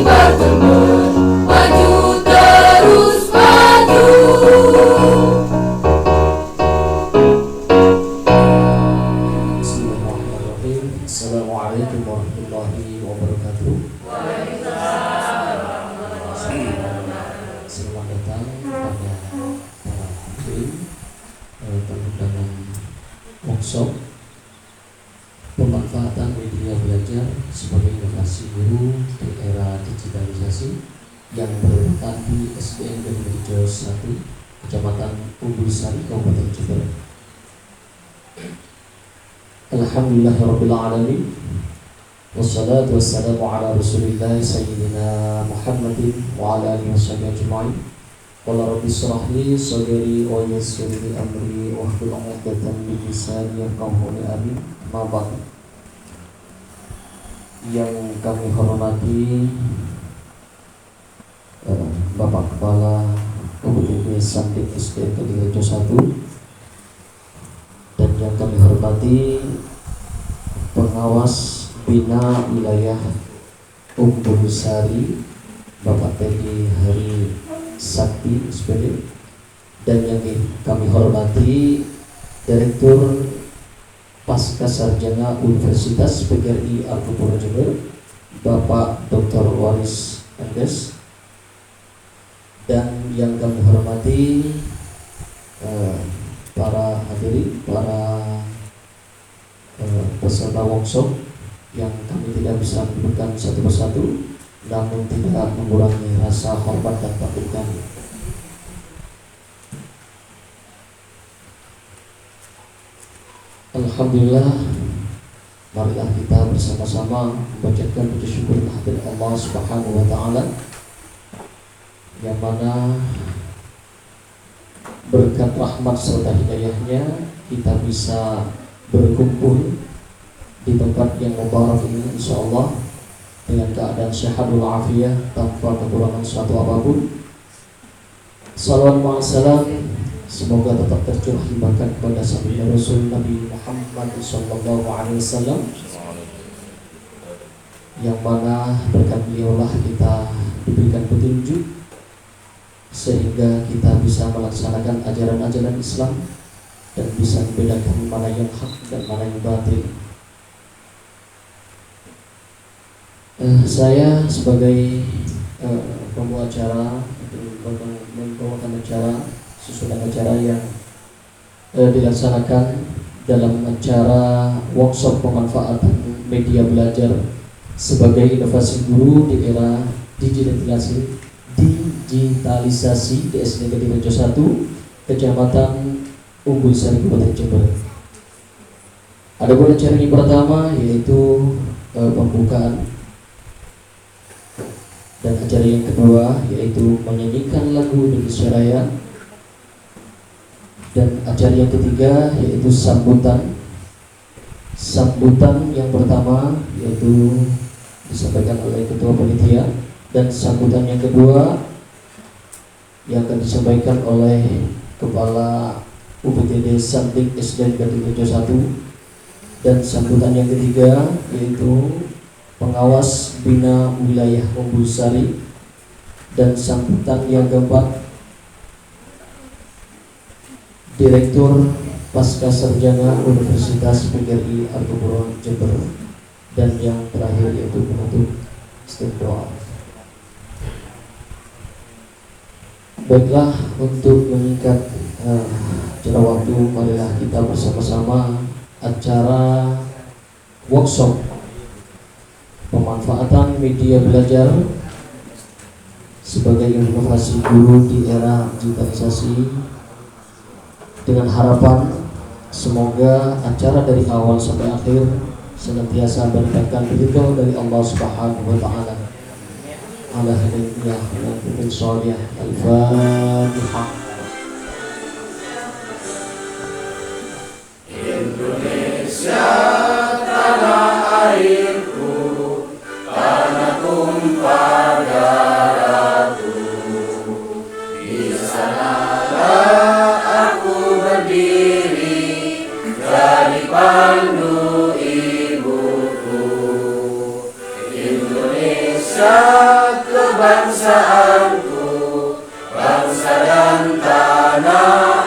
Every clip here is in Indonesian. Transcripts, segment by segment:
berjemur, maju terus maju. Bismillahirrahmanirrahim. Assalamualaikum warahmatullahi wabarakatuh. Selamat datang kepada para hadirin undangan workshop pemanfaatan media belajar sebagai inovasi guru di era digitalisasi yang berletak di SDN Negeri Rejo 1, Kecamatan Umbul Sari, Kabupaten Jember. Alhamdulillahirabbil alamin. Wassalatu wassalamu ala Rasulillah sayyidina Muhammadin wa ala alihi washabihi ajma'in. Qala rabbi shrah li sadri wa yassir li amri wahlul 'uqdatam min lisani yafqahu qawli. Amin. Mabak yang kami hormati Bapak Kepala UPTD Sandik SDN Negeri Rejo 1, dan yang kami hormati Pengawas Bina Wilayah Umbul Sari Bapak Teddy Hari Sakti SPD, dan yang kami hormati Direktur Pasca Sarjana Universitas PGRI Al-Qur'an Jember Bapak Dr. Waris Andes, dan yang kami hormati para hadirin, para peserta workshop yang kami tidak bisa menyebutkan satu persatu, namun tidak mengurangi rasa hormat dan takut kami. Alhamdulillah, marilah kita bersama-sama membacakan puji syukur kehadirat Allah Subhanahu wa taala, yang mana berkat rahmat serta hidayahnya kita bisa berkumpul di tempat yang mubarak ini insyaallah dengan keadaan sehat walafiat tanpa kekurangan suatu apapun. Salawat wa salam semoga tetap tercurah limpahkan kepada sabda Rasul Nabi Muhammad SAW, yang mana berkat beliaulah kita diberikan petunjuk sehingga kita bisa melaksanakan ajaran-ajaran Islam dan bisa membedakan mana yang hak dan mana yang batil. Saya sebagai pembawa acara membawakan acara susunan acara yang dilaksanakan dalam acara workshop pemanfaatan media belajar sebagai inovasi guru di era digitalisasi di SD Negeri Rejo 1, Kecamatan Umbul Sari, Kabupaten Jember. Adapun acara yang pertama yaitu pembukaan, dan acara yang kedua yaitu menyanyikan lagu Indonesia Raya, dan acara yang ketiga yaitu sambutan. Sambutan yang pertama yaitu disampaikan oleh Ketua Panitia, dan sambutan yang kedua yang akan disampaikan oleh Kepala UPTD Sandik SDN Negeri Rejo 1, dan sambutan yang ketiga yaitu Pengawas Bina Wilayah Umbul Sari, dan sambutan yang keempat Direktur Pasca Sarjana Universitas PGRI Al-Qur'an Jember, dan yang terakhir yaitu penutup doa. Baiklah, untuk meningkat jeda waktu, marilah kita bersama-sama acara workshop pemanfaatan media belajar sebagai inovasi guru di era digitalisasi, dengan harapan semoga acara dari awal sampai akhir senantiasa mendapatkan ridho dari Allah Subhanahu wa taala. Ala hadiyah wa bin sholih al-Fatihah. Indonesia tanah airku, tanah tumpah darahku, di sanalah aku berdiri, jadi pandu ibuku. Indonesia kebangsaanku, bangsa dan tanah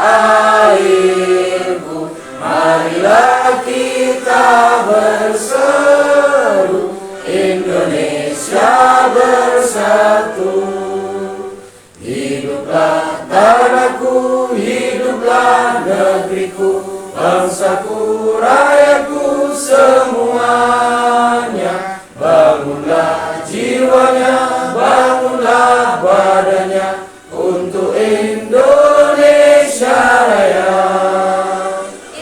airku. Marilah kita berseru, Indonesia bersatu. Hiduplah tanahku, hiduplah negeriku, bangsaku, rakyatku semuanya. Bangunlah jiwanya, bangunlah badannya untuk Indonesia Raya.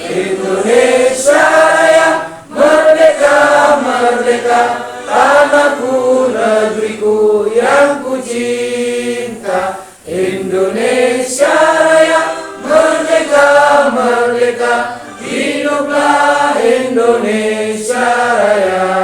Indonesia Raya, merdeka, merdeka, tanahku, negeriku yang ku cinta. Indonesia Raya, merdeka, merdeka, hiduplah Indonesia Raya.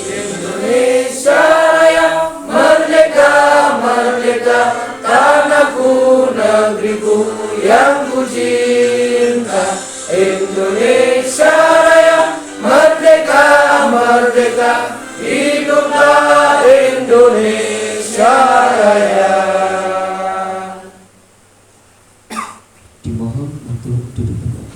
Indonesia Raya, merdeka, merdeka, tanahku, negeriku yang ku cinta. Indonesia Raya, merdeka, merdeka, hiduplah Indonesia Raya. Dimohon untuk duduk kembali.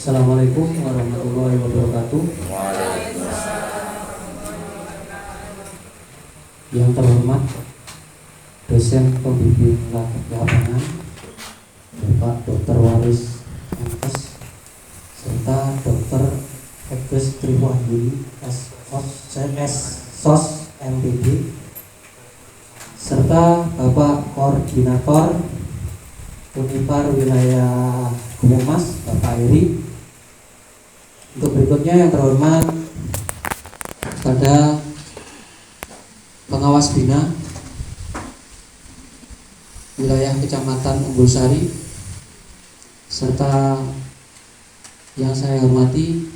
Assalamualaikum warahmatullahi wabarakatuh. Yang terhormat dosen pembimbing lapangan Bapak Dr. Waris MKes serta Dr. Agus Triwahyuni SOS MPD serta Bapak Koordinator Unipar Wilayah Gumumas Bapak Eri. Untuk berikutnya yang terhormat pada pengawas bina wilayah Kecamatan Umbulsari serta yang saya hormati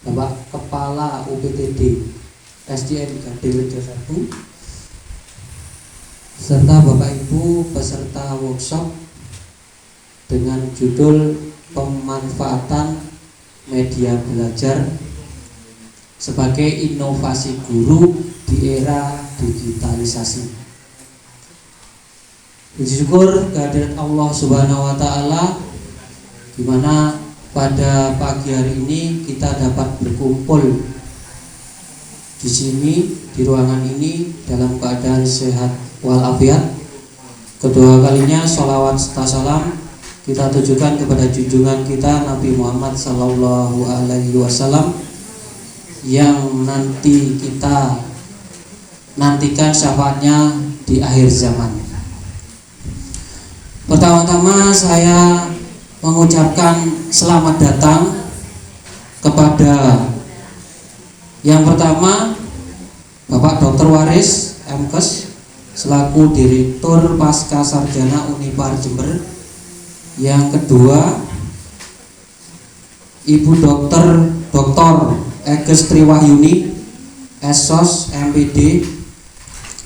Bapak Kepala UPTD SDN Gaderejo 1 serta Bapak Ibu peserta workshop dengan judul pemanfaatan media belajar sebagai inovasi guru di era digitalisasi. Puji syukur kehadirat Allah Subhanahu wa taala di mana pada pagi hari ini kita dapat berkumpul di sini di ruangan ini dalam keadaan sehat walafiat. Kedua kalinya sholawat serta salam kita tujukan kepada junjungan kita Nabi Muhammad Sallallahu Alaihi Wasallam yang nanti kita nantikan syafaatnya di akhir zaman. Pertama-tama saya mengucapkan selamat datang kepada yang pertama Bapak Dr. Waris MKes selaku Direktur Pasca Sarjana Unipar Jember. Yang kedua Ibu Dr. Agus Triwahyuni SOS MPD.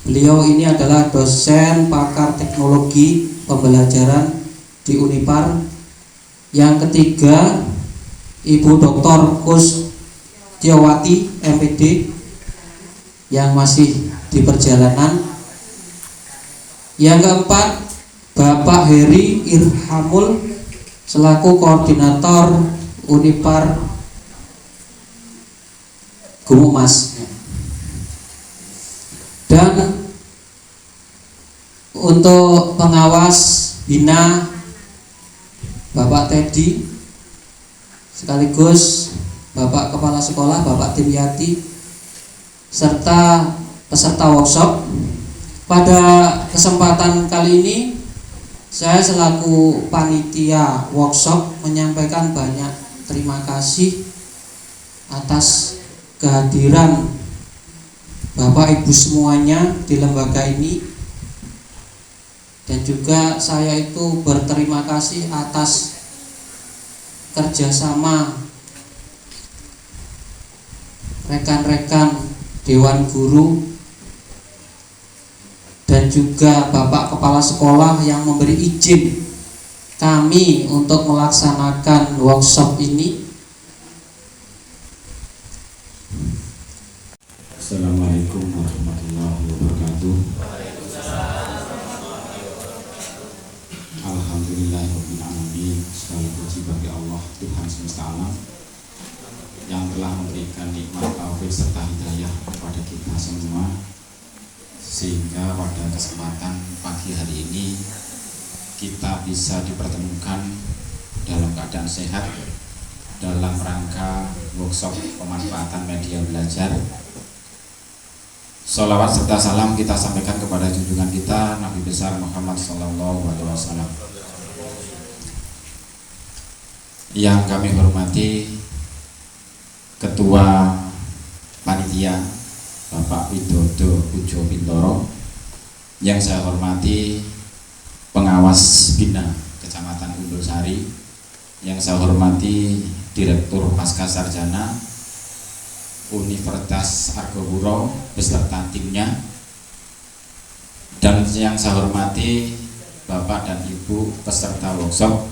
Beliau ini adalah dosen pakar teknologi pembelajaran di Unipar. Yang ketiga Ibu Dr. Kustiawati MPD yang masih di perjalanan. Yang keempat Bapak Heri Irhamul selaku Koordinator Unipar Gumumas. Dan untuk pengawas bina Bapak Teddy sekaligus Bapak Kepala Sekolah Bapak Timyati serta peserta workshop. Pada kesempatan kali ini saya selaku panitia workshop menyampaikan banyak terima kasih atas kehadiran Bapak Ibu semuanya di lembaga ini, dan juga saya itu berterima kasih atas kerjasama rekan-rekan Dewan Guru dan juga Bapak Kepala Sekolah yang memberi izin kami untuk melaksanakan workshop ini Assalamualaikum warahmatullahi wabarakatuh. Alhamdulillahirabbil alamin. Segala puji bagi Allah Tuhan semesta alam yang telah memberikan nikmat taufik serta hidayah kepada kita semua, sehingga pada kesempatan pagi hari ini kita bisa dipertemukan dalam keadaan sehat dalam rangka workshop pemanfaatan media belajar. Sholawat serta salam kita sampaikan kepada junjungan kita Nabi besar Muhammad SAW. Yang kami hormati Ketua Panitia Bapak Widodo Pujo Bintoro, yang saya hormati Pengawas Bina Kecamatan Guntur Sari, yang saya hormati Direktur Pasca Sarjana Universitas Argopuro beserta timnya, dan yang saya hormati Bapak dan Ibu peserta workshop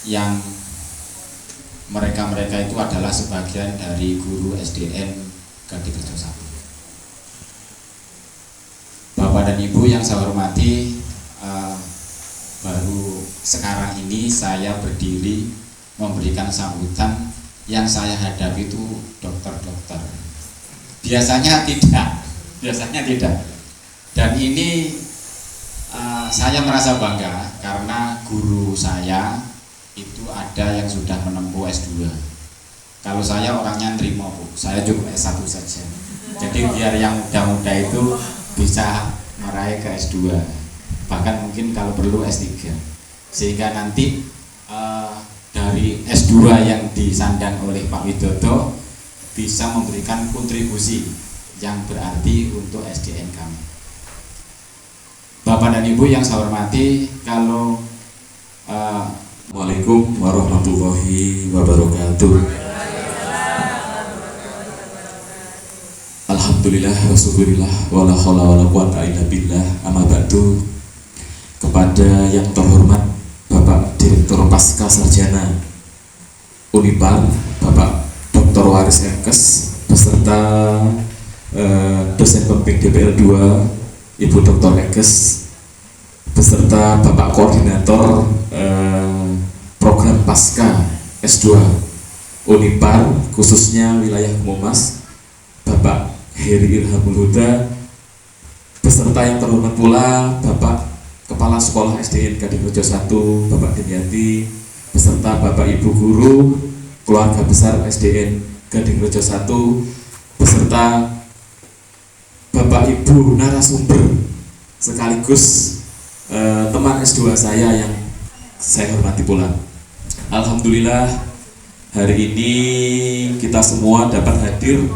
yang mereka itu adalah sebagian dari guru SDN Gading Rejo 1. Bapak dan Ibu yang saya hormati, baru sekarang ini saya berdiri memberikan sambutan. Yang saya hadapi itu dokter-dokter. Biasanya tidak. Dan ini saya merasa bangga karena guru saya itu ada yang sudah menempuh S2. Kalau saya orangnya nerima, Bu, saya cukup S1 saja. Jadi biar yang muda-muda itu bisa meraih ke S2. Bahkan mungkin kalau perlu S3. Sehingga nanti dari S2 yang disandang oleh Pak Widodo bisa memberikan kontribusi yang berarti untuk SDN kami. Bapak dan Ibu yang saya hormati, kalau Assalamualaikum warahmatullahi wabarakatuh. Alhamdulillah wa syukurillah wala haula wala quwata illa billah. Amma ba'du. Kepada yang terhormat Bapak Direktur Pasca Sarjana Unipar, Bapak Dr. Waris Emkes, beserta dosen pembimbing DPL 2 Ibu Dr. Emkes, beserta Bapak Koordinator program Pasca S2 Unipar, khususnya wilayah Kemumas, Bapak Heri Ilhamul Huda, beserta yang terhormat pula Bapak Kepala Sekolah SDN Gading Rejo 1, Bapak Dimyati, beserta Bapak Ibu Guru, keluarga besar SDN Gading Rejo 1, beserta Bapak Ibu narasumber sekaligus teman S2 saya yang saya hormati pula. Alhamdulillah hari ini kita semua dapat hadir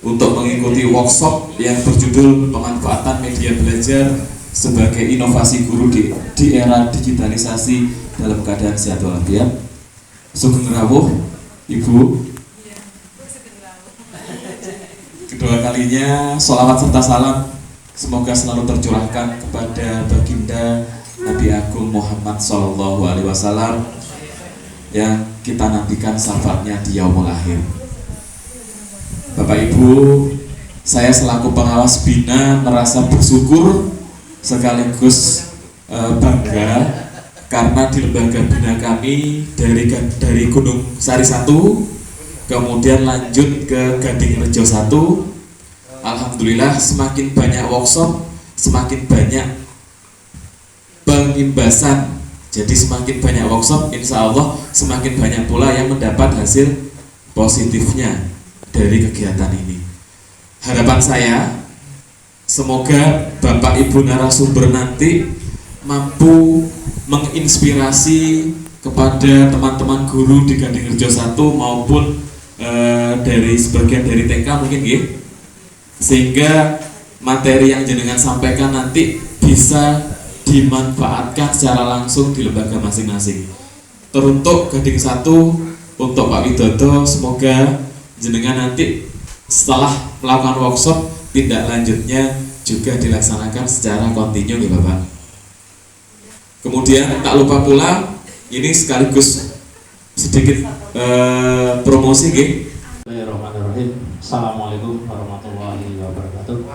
untuk mengikuti workshop yang berjudul pemanfaatan media belajar sebagai inovasi guru di era digitalisasi dalam keadaan sehat walafiat. Sugeng rawuh Ibu. Kedua kalinya sholawat serta salam semoga selalu tercurahkan kepada baginda Nabi Agung Muhammad SAW yang kita nantikan syafaatnya di yaumul akhir. Bapak Ibu, saya selaku pengawas bina merasa bersyukur sekaligus bangga karena di lembaga bina kami dari Gunung Sari 1 kemudian lanjut ke Gading Rejo 1. Alhamdulillah semakin banyak workshop, semakin banyak pengimbasan. Jadi semakin banyak workshop, insya Allah semakin banyak pula yang mendapat hasil positifnya dari kegiatan ini. Harapan saya, semoga Bapak Ibu narasumber nanti mampu menginspirasi kepada teman-teman guru di Gading Rejo 1 maupun dari sebagian dari TK mungkin ya, sehingga materi yang jenengan sampaikan nanti bisa dimanfaatkan secara langsung di lembaga masing-masing. Teruntuk Gading 1 untuk Pak Widodo, semoga jenengan nanti setelah melakukan workshop tindak lanjutnya juga dilaksanakan secara kontinu ya Bapak. Kemudian tak lupa pula ini sekaligus sedikit promosi nggih. Bismillahirrahmanirrahim. Assalamualaikum warahmatullahi wabarakatuh.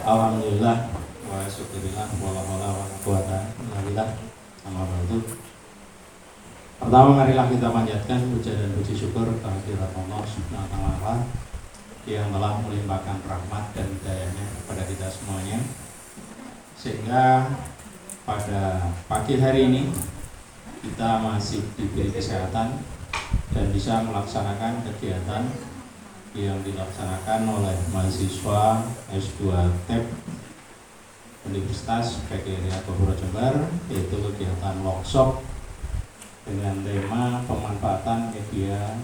Alhamdulillah wa syukurillah wa la haula wa la quwata illa billah. Amma ba'du. Pertama marilah kita panjatkan puja dan puji syukur kehadirat Allah Subhanahu wa taala yang telah melimpahkan rahmat dan hidayahnya kepada kita semuanya, sehingga pada pagi hari ini kita masih diberi kesehatan dan bisa melaksanakan kegiatan yang dilaksanakan oleh mahasiswa S2 TEP Universitas PGRI Agropuro Jember, yaitu kegiatan workshop dengan tema pemanfaatan media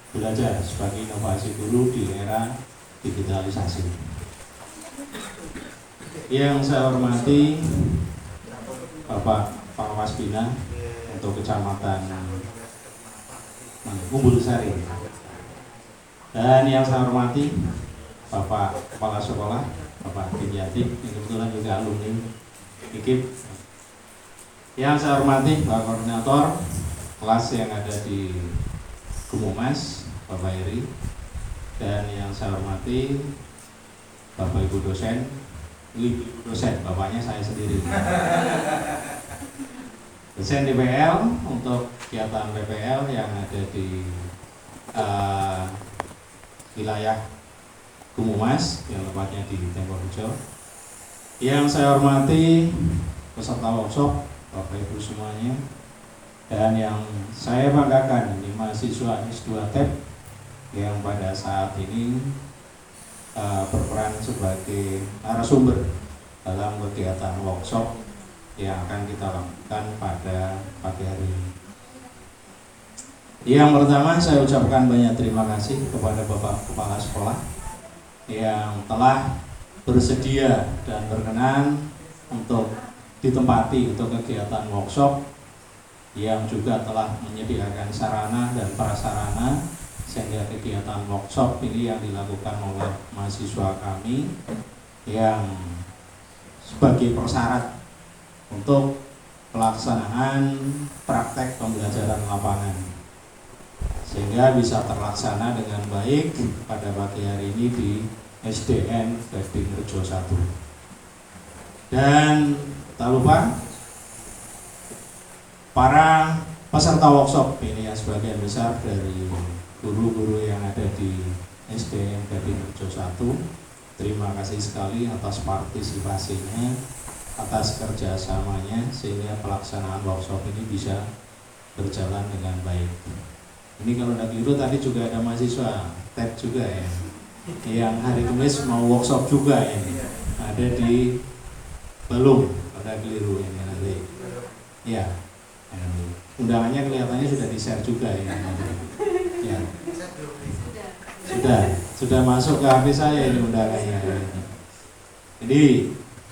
belajar sebagai inovasi guru di era digitalisasi. Yang saya hormati Bapak Pengawas Bina untuk Kecamatan Umbul Sari, dan yang saya hormati Bapak Kepala Sekolah Bapak Dinyati, yang kebetulan juga alumni IKIP. Yang saya hormati Bapak Koordinator kelas yang ada di Gumumas Bapak Eri, dan yang saya hormati Bapak Ibu dosen, Ibu dosen, bapaknya saya sendiri. Dosen DPL untuk kegiatan PPL yang ada di wilayah Gumumas yang tepatnya di Temporejo. Yang saya hormati peserta workshop Bapak Ibu semuanya, dan yang saya banggakan ini mahasiswa S2 TEP yang pada saat ini berperan sebagai narasumber dalam kegiatan workshop yang akan kita lakukan pada pagi hari ini. Yang pertama, saya ucapkan banyak terima kasih kepada Bapak Kepala Sekolah yang telah bersedia dan berkenan untuk ditempati untuk kegiatan workshop, yang juga telah menyediakan sarana dan prasarana sehingga kegiatan workshop ini yang dilakukan oleh mahasiswa kami yang sebagai persyarat untuk pelaksanaan praktek pembelajaran lapangan, sehingga bisa terlaksana dengan baik pada pagi hari ini di SDN Gading Rejo 1. Dan tak lupa para peserta workshop ini yang sebagian besar dari guru-guru yang ada di SDN Gading Rejo 1, terima kasih sekali atas partisipasinya, atas kerjasamanya, sehingga pelaksanaan workshop ini bisa berjalan dengan baik. Ini kalau tidak keliru tadi juga ada mahasiswa TEP juga ya, yang hari Kamis mau workshop juga ya, ada di Belum, ada keliru ini nanti. Ya, undangannya kelihatannya sudah di-share juga ya. Ya. Sudah masuk ke HP saya ini undangannya. Jadi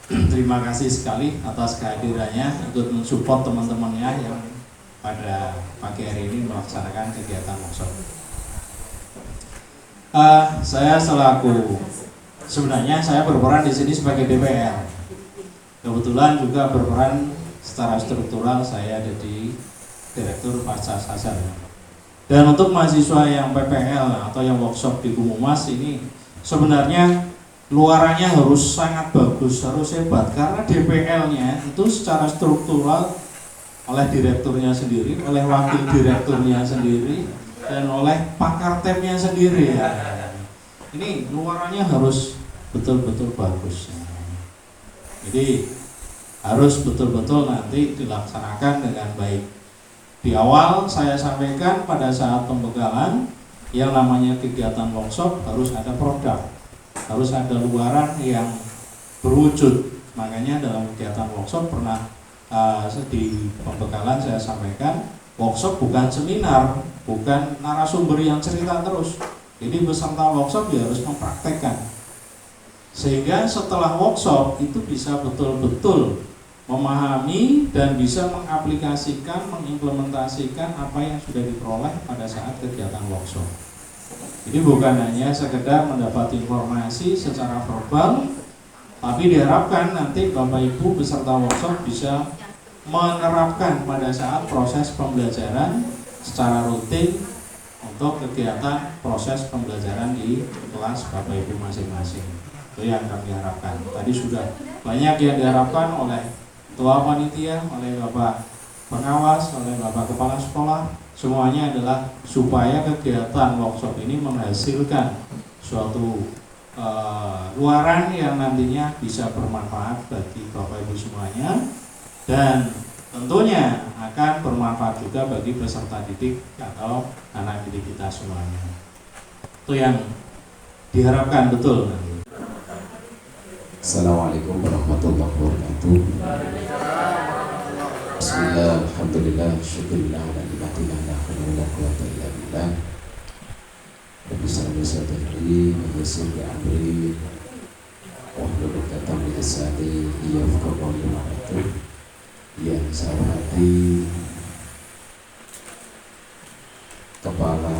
terima kasih sekali atas kehadirannya untuk mensupport teman-temannya yang pada pagi hari ini melaksanakan kegiatan workshop. Sebenarnya saya berperan di sini sebagai DPR. Kebetulan juga berperan secara struktural, saya ada di Direktur Pasca Sasar. Dan untuk mahasiswa yang PPL atau yang workshop di Gumumas ini sebenarnya luarannya harus sangat bagus, harus hebat, karena DPL-nya itu secara struktural oleh direkturnya sendiri, oleh wakil direkturnya sendiri, dan oleh pakar TEP-nya sendiri ya. Ini luarannya harus betul-betul bagus. Jadi harus betul-betul nanti dilaksanakan dengan baik. Di awal saya sampaikan pada saat pembekalan, yang namanya kegiatan workshop harus ada produk, harus ada luaran yang berwujud. Makanya dalam kegiatan workshop pernah di pembekalan saya sampaikan, workshop bukan seminar, bukan narasumber yang cerita terus. Jadi peserta workshop dia harus mempraktekkan, sehingga setelah workshop itu bisa betul-betul memahami dan bisa mengaplikasikan, mengimplementasikan apa yang sudah diperoleh pada saat kegiatan workshop. Jadi bukan hanya sekedar mendapat informasi secara verbal, tapi diharapkan nanti Bapak Ibu peserta workshop bisa menerapkan pada saat proses pembelajaran secara rutin untuk kegiatan proses pembelajaran di kelas Bapak Ibu masing-masing. Itu yang kami harapkan. Tadi sudah banyak yang diharapkan oleh ketua panitia, oleh Bapak pengawas, oleh Bapak Kepala Sekolah. Semuanya adalah supaya kegiatan workshop ini menghasilkan suatu luaran yang nantinya bisa bermanfaat bagi Bapak Ibu semuanya, dan tentunya akan bermanfaat juga bagi peserta didik atau anak didik kita semuanya. Itu yang diharapkan betul nanti. Assalamualaikum warahmatullahi wabarakatuh. Bismillah, alhamdulillah, syukurillah, wa nikmatillah, la haula wa la quwwata illa billah. Rabbi shrah li sadri wa yassir li amri wahlul 'uqdatam min lisani yafqahu qawli. Yang saya hormati Kepala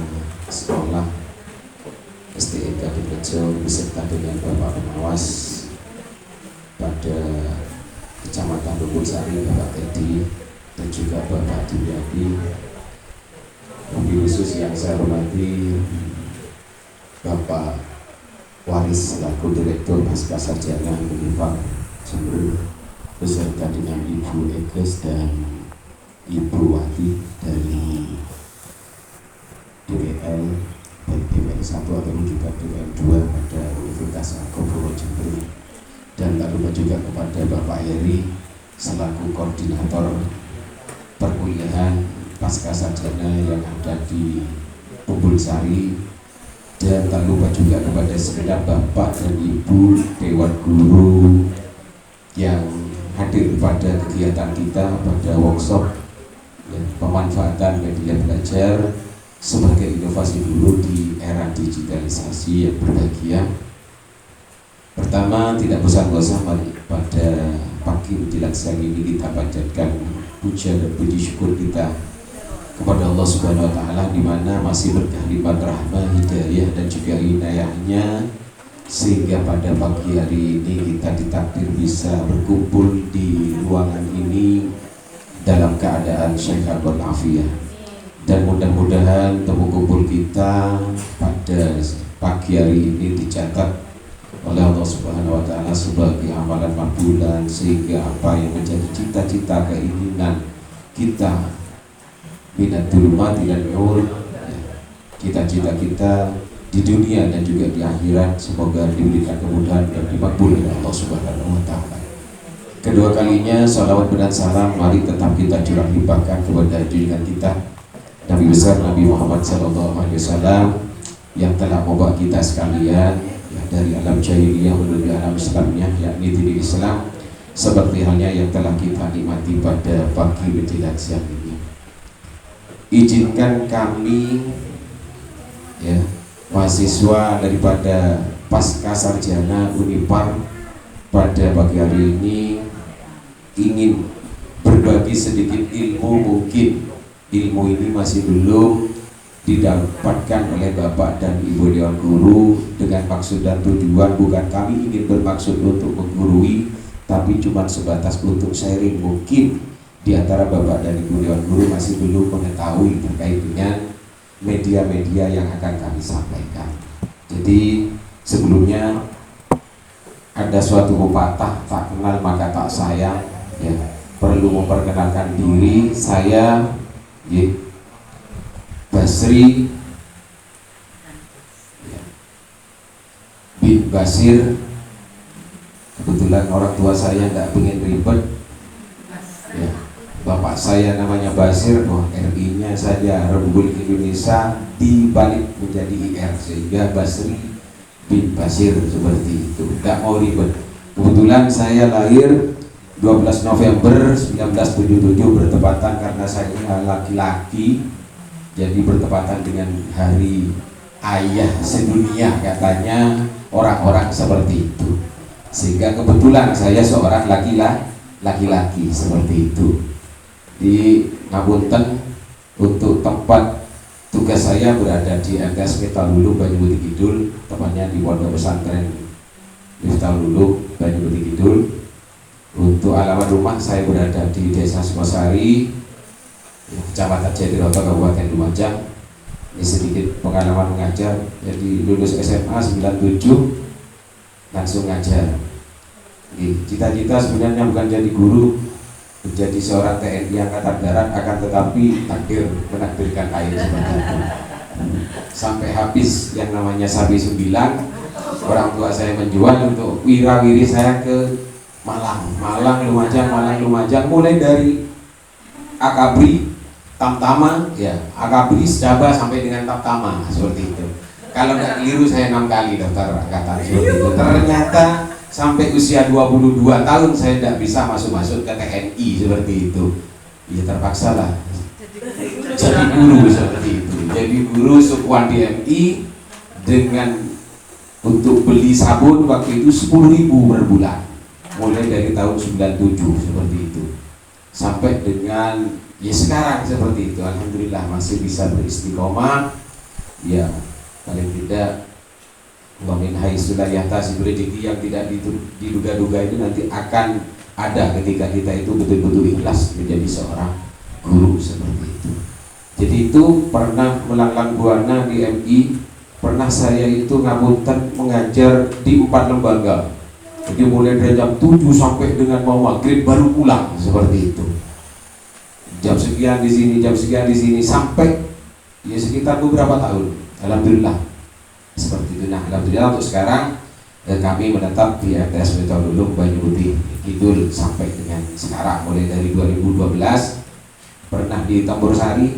Sekolah STNK Rejo beserta dengan Bapak Pengawas pada Kecamatan Bubul Sari, Bapak Teddy, dan juga Bapak Duryadi. Lebih khusus yang saya hormati Bapak Waris selaku Direktur Pasca Sarjana Unipar Jember beserta dengan Ibu Eges dan Ibu Wati dari DWL, baik DWL 1 ataupun juga DWL 2 pada Universitas Al-Qur'an Jember, dan tak lupa juga kepada Bapak Heri selaku koordinator perkuliahan pasca sarjana yang ada di Bubul Sari, dan tak lupa juga kepada segenap Bapak dan Ibu Dewan Guru yang hadir pada kegiatan kita pada workshop ya, pemanfaatan media belajar sebagai inovasi guru di era digitalisasi yang berbahagia. Pertama, tidak bosan-bosan mari pada pagi menjelang siang ini kita panjatkan puja dan puji syukur kita kepada Allah Subhanahu wa taala, di mana masih berkah lipat rahmah, hidayah dan juga inayahnya, sehingga pada pagi hari ini kita ditakdir bisa berkumpul di ruangan ini dalam keadaan sehat walafiat. Dan mudah-mudahan temu kumpul kita pada pagi hari ini dicatat oleh Allah Subhanahu wa taala sebagai amalan makbulan, sehingga apa yang menjadi cita-cita keinginan kita minatul mati dan nur, cita-cita kita di dunia dan juga di akhirat semoga diberikan kemudahan dan dimakbul oleh Allah Subhanahu wa taala. Kedua kalinya salawat dan salam mari tetap kita curah limpahkan kepada junjungan kita Nabi besar Nabi Muhammad SAW yang telah membawa kita sekalian ya, dari alam jahiliyah menuju alam Islamnya, yakni diri Islam, seperti halnya yang telah kita nikmati pada pagi menjelang siang ini. Izinkan kami ya, mahasiswa daripada pasca sarjana Unipar pada pagi hari ini ingin berbagi sedikit ilmu. Mungkin ilmu ini masih belum didapatkan oleh Bapak dan Ibu Dewan Guru, dengan maksud dan tujuan bukan kami ingin bermaksud untuk menggurui, tapi cuma sebatas untuk sharing. Mungkin di antara Bapak dan Ibu Dewan Guru masih belum mengetahui terkait dengan media-media yang akan kami sampaikan. Jadi sebelumnya ada suatu pepatah, tak kenal maka tak sayang ya. Perlu memperkenalkan diri. Saya ya, Basri ya, bin Basir. Kebetulan orang tua saya nggak pengen ribet ya. Bapak saya namanya Basir, RI-nya saja Republik Indonesia dibalik menjadi IR, sehingga Basri bin Basir seperti itu. Nggak mau ribet. Kebetulan saya lahir 12 November 1977 bertepatan karena saya laki-laki, jadi bertepatan dengan hari ayah sedunia katanya orang-orang seperti itu, sehingga kebetulan saya seorang laki-laki seperti itu. Di Ngapunten untuk tempat tugas saya berada di MTS Miftahul Ulum Banyuwangi Kidul, tepatnya di Pondok Pesantren Miftahul Ulum Banyuwangi Kidul. Untuk alamat rumah saya berada di Desa Sukosari, Kecamatan Jatiroto, Kabupaten Lumajang. Ini sedikit pengalaman mengajar. Jadi lulus SMA 97 langsung ngajar. Cita-cita sebenarnya bukan jadi guru, menjadi seorang TNI Angkatan Darat, akan tetapi takdir menakdirkan lain seperti itu. Sampai habis yang namanya Sapi 9, orang tua saya menjual untuk wirawiri saya ke Malang Lumajang, mulai dari Akabri, Tamtama, ya Akabri, Sedaba sampai dengan Tamtama seperti itu. Kalau nggak keliru saya 6 kali daftar angkatan seperti itu. Ternyata sampai usia 22 tahun saya tidak bisa masuk ke TNI seperti itu. Ya terpaksa lah jadi guru seperti itu. Jadi guru sukuan DMI dengan untuk beli sabun waktu itu 10.000 per bulan, mulai dari tahun 97 seperti itu sampai dengan ya sekarang seperti itu. Alhamdulillah masih bisa beristiqomah, ya paling tidak wa min haitsu la yahtasib, rezeki yang tidak diduga-duga itu nanti akan ada ketika kita itu betul-betul ikhlas menjadi seorang guru seperti itu. Jadi itu pernah melanglang buana di MI, pernah saya itu ngapunten mengajar di 4 lembaga. Jadi mulai dari jam 7 sampai dengan mau maghrib baru pulang seperti itu. Jam sekian di sini, jam sekian di sini, sampai ya sekitar beberapa tahun. Alhamdulillah seperti itu. Nah, alhamdulillah untuk sekarang kami menetap di MTS Metodolog Banyu Putih Kidul sampai dengan sekarang, mulai dari 2012 pernah di Tempur Sari,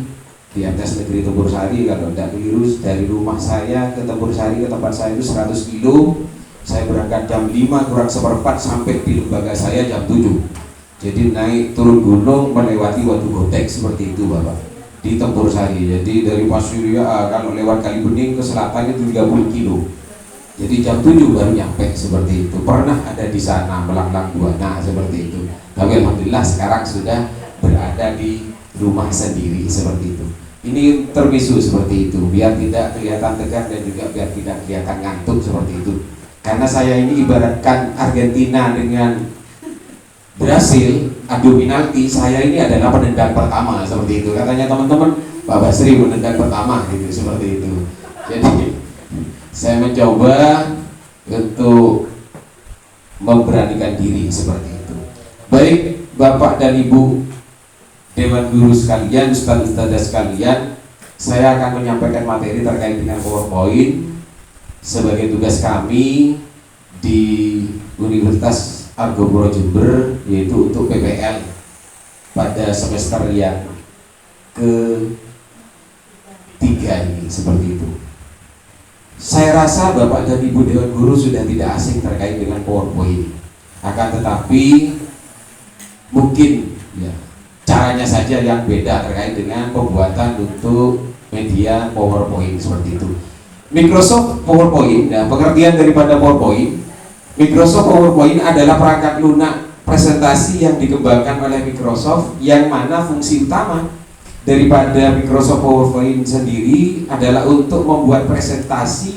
di MTS Negeri Tempur Sari. Kalau tidak keliru dari rumah saya ke Tempur Sari ke tempat saya itu 100 kilo. Saya berangkat jam 5 kurang seperempat sampai di lembaga saya jam 7. Jadi naik turun gunung melewati Watu Gotek seperti itu Bapak, di Tempur Sari. Jadi dari Pasuruan kalau lewat Kalibening ke selatan itu 30 kilo. Jadi jam 7 baru nyampe seperti itu. Pernah ada di sana melanglang buana seperti itu. Tapi alhamdulillah sekarang sudah berada di rumah sendiri seperti itu. Ini terbisu seperti itu, biar tidak kelihatan tegang dan juga biar tidak kelihatan ngantuk seperti itu. Karena saya ini ibaratkan Argentina dengan Brasil adu penalti, saya ini adalah penendang pertama seperti itu. Katanya teman-teman, Pak Basri penendang pertama gitu seperti itu. Jadi saya mencoba untuk memberanikan diri seperti itu. Baik Bapak dan Ibu Dewan Guru sekalian, Ustadz-Ustadzah sekalian, saya akan menyampaikan materi terkait dengan PowerPoint sebagai tugas kami di Universitas Argopuro Jember, yaitu untuk PPL pada semester yang ketiga ini seperti itu. Saya rasa Bapak dan Ibu Dewan Guru sudah tidak asing terkait dengan PowerPoint. Akan tetapi mungkin ya caranya saja yang beda terkait dengan pembuatan untuk media PowerPoint seperti itu. Microsoft PowerPoint, nah pengertian daripada PowerPoint, Microsoft PowerPoint adalah perangkat lunak presentasi yang dikembangkan oleh Microsoft, yang mana fungsi utama daripada Microsoft PowerPoint sendiri adalah untuk membuat presentasi,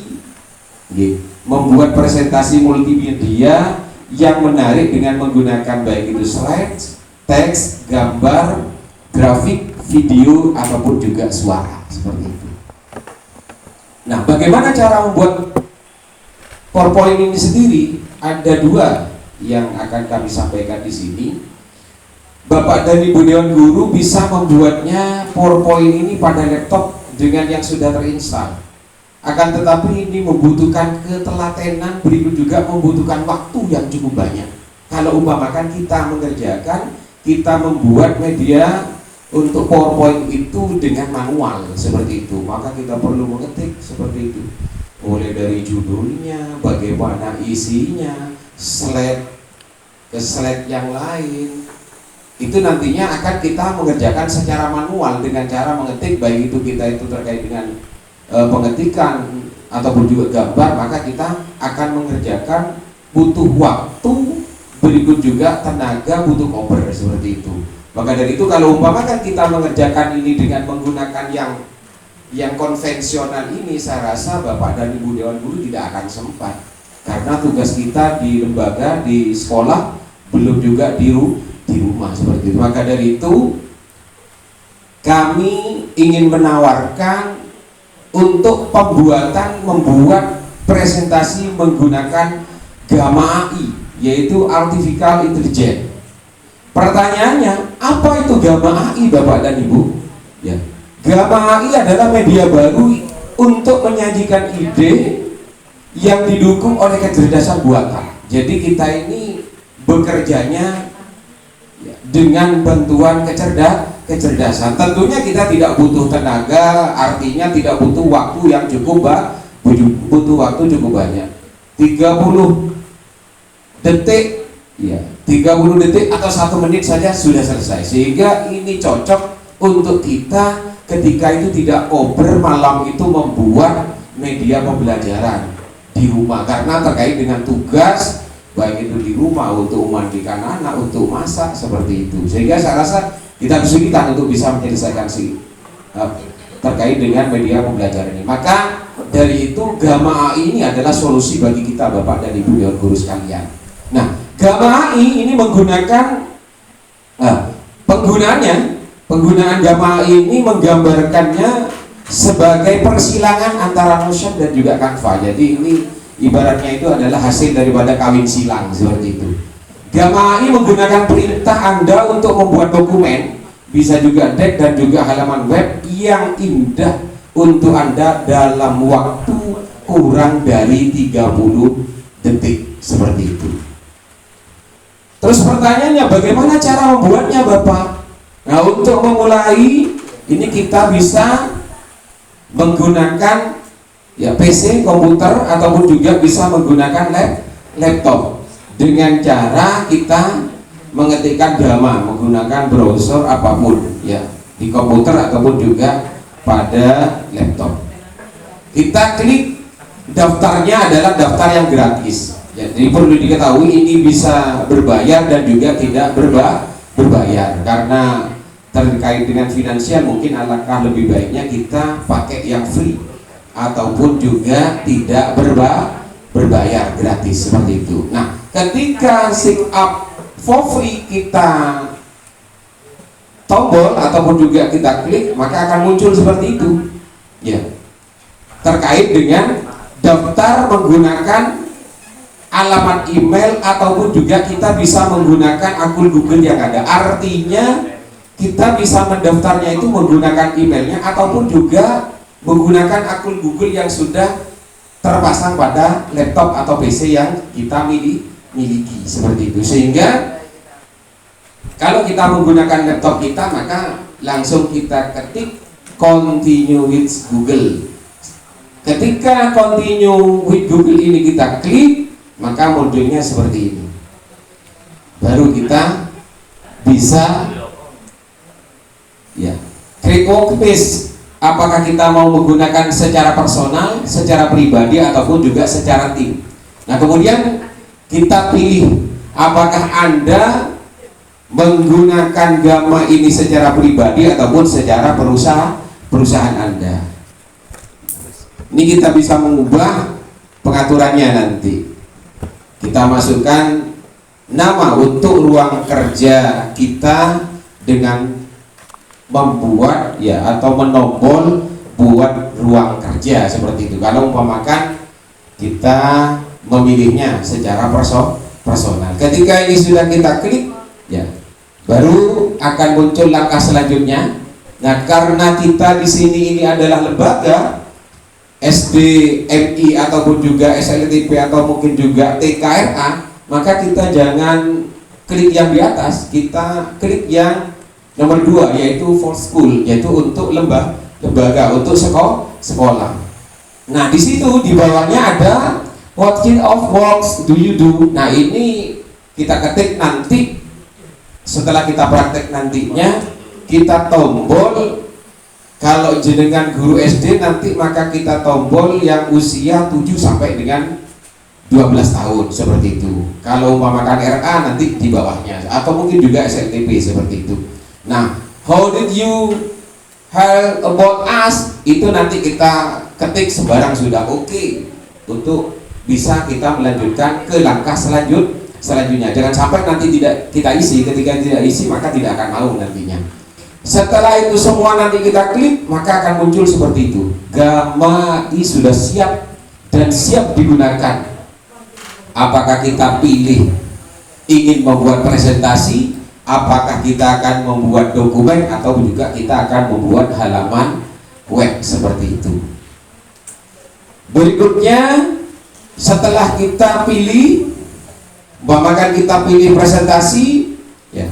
multimedia yang menarik dengan menggunakan baik itu slide, teks, gambar, grafik, video, ataupun juga suara seperti itu. Nah, bagaimana cara membuat PowerPoint ini sendiri? Ada 2 yang akan kami sampaikan di sini. Bapak dan Ibu Dewan Guru bisa membuatnya PowerPoint ini pada laptop dengan yang sudah terinstal. Akan tetapi ini membutuhkan ketelatenan, berikut juga membutuhkan waktu yang cukup banyak. Kalau umpamakan kita mengerjakan, kita membuat media untuk PowerPoint itu dengan manual seperti itu, maka kita perlu mengetik seperti itu, mulai dari judulnya, bagaimana isinya, slide ke slide yang lain. Itu nantinya akan kita mengerjakan secara manual dengan cara mengetik, baik itu kita itu terkait dengan pengetikan ataupun juga gambar, maka kita akan mengerjakan butuh waktu, berikut juga tenaga, butuh koper seperti itu. Maka dari itu kalau umpamakan kita mengerjakan ini dengan menggunakan yang konvensional ini, saya rasa Bapak dan Ibu Dewan Guru tidak akan sempat, karena tugas kita di lembaga, di sekolah, belum juga di rumah seperti itu. Maka dari itu kami ingin menawarkan untuk membuat presentasi menggunakan Gamma AI, yaitu Artificial Intelligence. Pertanyaannya, apa itu Gamma AI, Bapak dan Ibu? Ya. Gamma AI adalah media baru untuk menyajikan ide yang didukung oleh kecerdasan buatan. Jadi kita ini bekerjanya dengan bantuan kecerdasan. Tentunya kita tidak butuh tenaga, artinya tidak butuh waktu yang cukup banyak. 30 detik, ya, 30 detik atau 1 menit saja sudah selesai. Sehingga ini cocok untuk kita ketika itu tidak malam itu membuat media pembelajaran di rumah, karena terkait dengan tugas baik itu di rumah untuk memandikan anak, untuk masak, seperti itu. Sehingga saya rasa kita kesulitan untuk bisa menyelesaikan terkait dengan media pembelajaran ini. Maka dari itu Gamma AI ini adalah solusi bagi kita, Bapak dan Ibu yang guru sekalian. Nah, Gamma AI ini menggunakan penggunaan Gamma AI ini menggambarkannya sebagai persilangan antara Notion dan juga Canva. Jadi ini ibaratnya itu adalah hasil daripada kawin silang, seperti itu. Gamma AI menggunakan perintah Anda untuk membuat dokumen, bisa juga deck dan juga halaman web yang indah untuk Anda dalam waktu kurang dari 30 detik, seperti itu. Terus pertanyaannya, bagaimana cara membuatnya, Bapak? Nah, untuk memulai ini kita bisa menggunakan PC, komputer, ataupun juga bisa menggunakan laptop dengan cara kita mengetikkan Gamma menggunakan browser apapun, ya, di komputer ataupun juga pada laptop. Kita klik, daftarnya adalah daftar yang gratis. Jadi perlu diketahui ini bisa berbayar dan juga tidak berbayar, karena terkait dengan finansial mungkin alangkah lebih baiknya kita pakai yang free ataupun juga tidak berbayar, gratis, seperti itu. Nah, ketika sign up for free kita tombol ataupun juga kita klik, maka akan muncul seperti itu, ya, terkait dengan daftar menggunakan alamat email ataupun juga kita bisa menggunakan akun Google yang ada. Artinya kita bisa mendaftarnya itu menggunakan emailnya ataupun juga menggunakan akun Google yang sudah terpasang pada laptop atau PC yang kita miliki, seperti itu. Sehingga kalau kita menggunakan laptop kita, maka langsung kita ketik continue with Google. Ketika continue with Google ini kita klik, maka modenya seperti ini. Baru kita bisa klik paste. Apakah kita mau menggunakan secara personal, secara pribadi, ataupun juga secara tim. Nah, kemudian kita pilih apakah Anda menggunakan Gamma ini secara pribadi ataupun secara perusahaan Anda. Ini kita bisa mengubah pengaturannya nanti. Kita masukkan nama untuk ruang kerja kita dengan membuat atau menombol buat ruang kerja, seperti itu. Kalau umpamakan kita memilihnya secara personal. Ketika ini sudah kita klik, baru akan muncul langkah selanjutnya. Nah, karena kita di sini ini adalah lembaga SDMI ataupun juga SLTP atau mungkin juga TKRA, maka kita jangan klik yang di atas, kita klik yang nomor 2, yaitu for school, yaitu untuk lembaga, untuk sekolah. Nah, di situ di bawahnya ada what kind of works do you do. Nah, ini kita ketik nanti. Setelah kita praktek nantinya, kita tombol. Kalau jenengan guru SD nanti, maka kita tombol yang usia 7 sampai dengan 12 tahun, seperti itu. Kalau umpamakan RA nanti di bawahnya, atau mungkin juga SLTP, seperti itu. Nah, how did you hear about us? Itu nanti kita ketik sebarang sudah oke untuk bisa kita melanjutkan ke langkah selanjutnya. Jangan sampai nanti tidak kita isi. Ketika tidak isi, maka tidak akan mau nantinya. Setelah itu semua nanti kita klik, maka akan muncul seperti itu. Gamma I sudah siap dan siap digunakan. Apakah kita pilih ingin membuat presentasi, apakah kita akan membuat dokumen, atau juga kita akan membuat halaman web seperti itu. Berikutnya, setelah kita pilih, bahkan kita pilih presentasi, ya.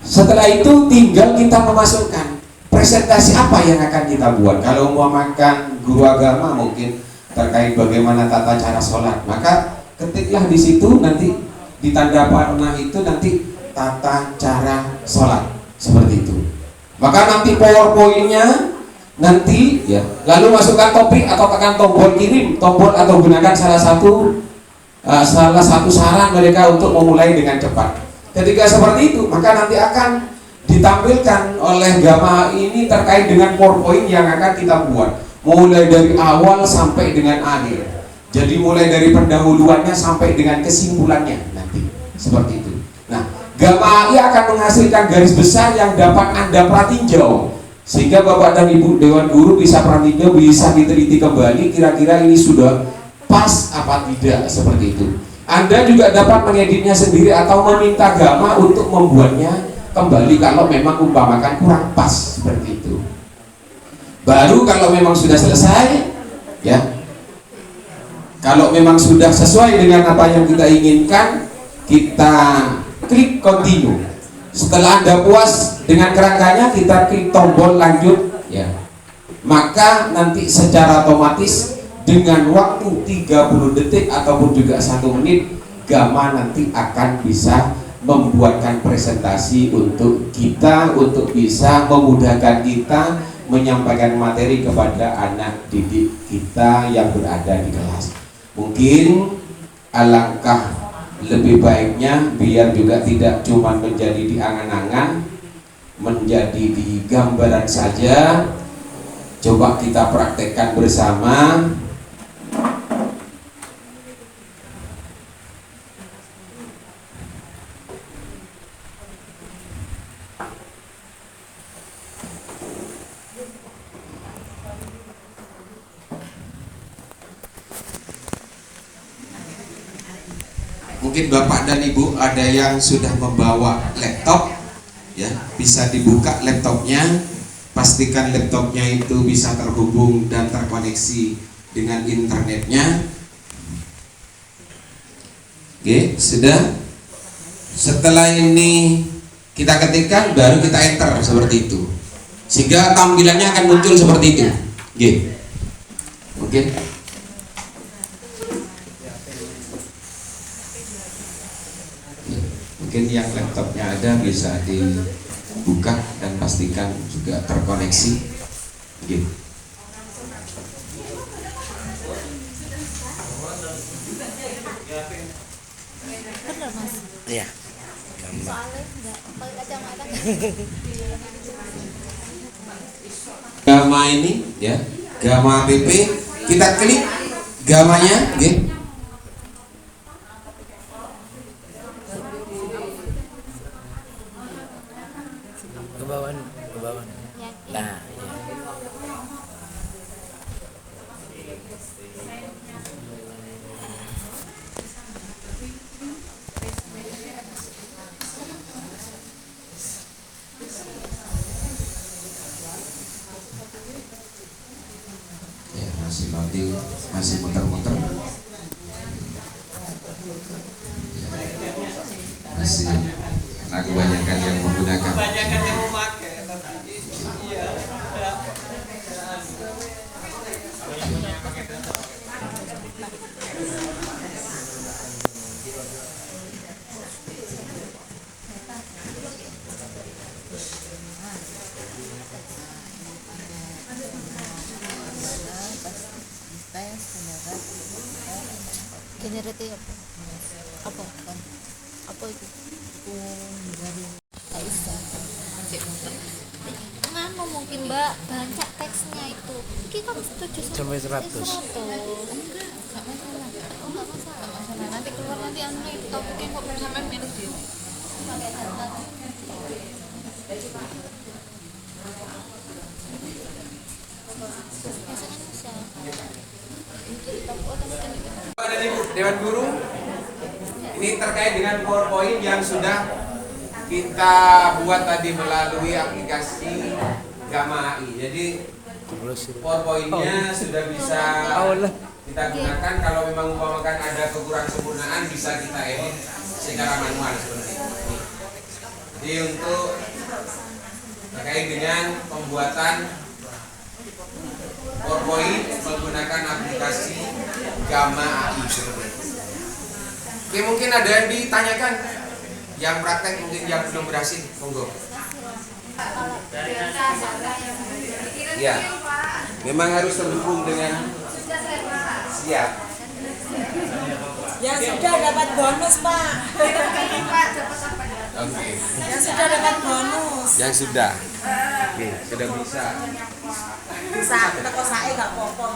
Setelah itu tinggal kita memasukkan presentasi apa yang akan kita buat. Kalau mau makan guru agama mungkin terkait bagaimana tata cara sholat, maka ketiklah di situ, nanti di tanda panah itu nanti tata cara sholat seperti itu. Maka nanti PowerPoint-nya nanti, ya, lalu masukkan topik atau tekan tombol kirim, tombol atau gunakan salah satu saran mereka untuk memulai dengan cepat. Ketika seperti itu, maka nanti akan ditampilkan oleh Gamma ini terkait dengan PowerPoint yang akan kita buat, mulai dari awal sampai dengan akhir. Jadi mulai dari pendahuluannya sampai dengan kesimpulannya nanti seperti itu. Nah, Gamma ini akan menghasilkan garis besar yang dapat Anda pratinjau, sehingga Bapak dan Ibu Dewan Guru bisa pratinjau, bisa diteliti kembali kira-kira ini sudah pas apa tidak, seperti itu. Anda juga dapat mengeditnya sendiri atau meminta Gamma untuk membuatnya kembali kalau memang umpamakan kurang pas, seperti itu. Baru kalau memang sudah selesai, ya, kalau memang sudah sesuai dengan apa yang kita inginkan, kita klik continue. Setelah Anda puas dengan kerangkanya, kita klik tombol lanjut, ya. Maka nanti secara otomatis dengan waktu 30 detik ataupun juga 1 menit, Gamma nanti akan bisa membuatkan presentasi untuk kita, untuk bisa memudahkan kita menyampaikan materi kepada anak didik kita yang berada di kelas. Mungkin alangkah lebih baiknya biar juga tidak cuma menjadi di angan-angan, menjadi di gambaran saja. Coba kita praktekkan bersama. Mungkin Bapak dan Ibu ada yang sudah membawa laptop, ya, bisa dibuka laptopnya, pastikan laptopnya itu bisa terhubung dan terkoneksi dengan internetnya. Oke, sudah. Setelah ini kita ketikkan, baru kita enter seperti itu, sehingga tampilannya akan muncul seperti itu. Oke. Mungkin yang laptopnya ada bisa dibuka dan pastikan juga terkoneksi. Gitu. Bener Mas. Iya. Soalnya enggak pakai kacamata. Gamma ini, ya, Gamma PP, kita klik Gammanya, gitu. Ke bawah. Nah, iya. Ya, masih loading, masih muter-muter. Masih, karena kebanyakan yang menggunakan. Generatif apa? Apa itu? Tak bisa. Nganu mungkin Mbak, baca teksnya itu. Kita harus 7 Sampai 100. Enggak masalah. Oh, enggak masalah. Nanti keluar nanti anu itu topiknya kok sampai minus dia. Bapak dan Ibu Dewan Guru, ini terkait dengan PowerPoint yang sudah kita buat tadi melalui aplikasi Gamma AI. Jadi PowerPoint-nya sudah bisa kita gunakan. Kalau memang umpamakan ada kekurangan sempurnaan, bisa kita edit secara manual seperti ini. Jadi untuk terkait dengan pembuatan PowerPoint menggunakan aplikasi Gamma AI seperti itu. Oke, mungkin ada yang ditanyakan, yang praktek mungkin yang belum berhasil, monggo. Ya, memang harus terhubung dengan siap. Yang sudah dapat bonus, Pak. Oke. Yang sudah dapat bonus. Yang sudah. Oke, sudah bisa. Bisa teko sae gak apa-apa.